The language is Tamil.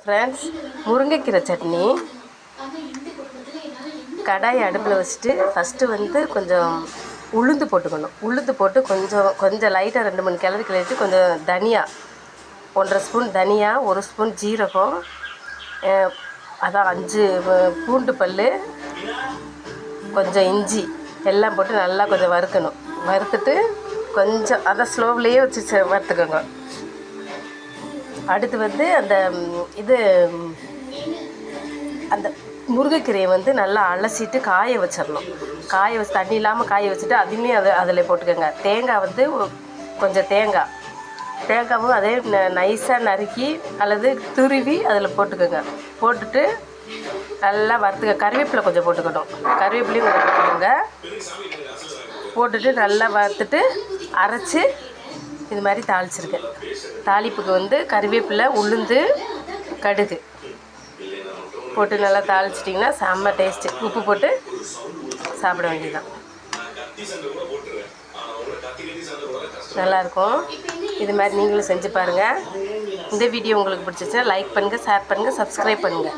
ஃப்ரெண்ட்ஸ், முருங்கைக்கீரை சட்னி. கடாயை அடுப்பில் வச்சுட்டு ஃபஸ்ட்டு வந்து கொஞ்சம் உளுந்து போட்டுக்கணும். உளுந்து போட்டு கொஞ்சம் லைட்டாக 2-3 கிளறிட்டு கொஞ்சம் தனியா 1.5 ஸ்பூன் தனியா, 1 ஸ்பூன் ஜீரகம், அதான் 5 பூண்டு பல், கொஞ்சம் இஞ்சி எல்லாம் போட்டு நல்லா கொஞ்சம் வறுக்கணும். வறுத்துட்டு கொஞ்சம் அதை ஸ்லோவிலேயே வச்சு வறுத்துக்கோங்க. அடுத்து வந்து அந்த முருங்கைக்கீரையை வந்து நல்லா அலசிட்டு காய வச்சிடணும். காய வச்சு தண்ணி இல்லாமல் காய வச்சுட்டு அதையுமே அதில் போட்டுக்கோங்க. தேங்காய் வந்து கொஞ்சம் தேங்காவும் அதே நைஸாக நறுக்கி அல்லது துருவி அதில் போட்டுக்கோங்க. போட்டுட்டு நல்லா வறுத்துக்க. கருவேப்பிலை கொஞ்சம் போட்டுக்கணும். கருவேப்பிலையும் கொஞ்சம் போட்டுக்கோங்க. போட்டுட்டு நல்லா வறுத்துட்டு அரைச்சி இது மாதிரி தாளிச்சிருக்கேன். தாளிப்புக்கு வந்து கருவேப்பிலை, உளுந்து, கடுகு போட்டு நல்லா தாளிச்சிட்டிங்கன்னா செம்ம டேஸ்ட்டு. உப்பு போட்டு சாப்பிட வேண்டியதுதான். நல்லாயிருக்கும். இது மாதிரி நீங்களும் செஞ்சு பாருங்கள். இந்த வீடியோ உங்களுக்கு பிடிச்சிச்சுன்னா லைக் பண்ணுங்கள், ஷேர் பண்ணுங்கள், சப்ஸ்கிரைப் பண்ணுங்கள்.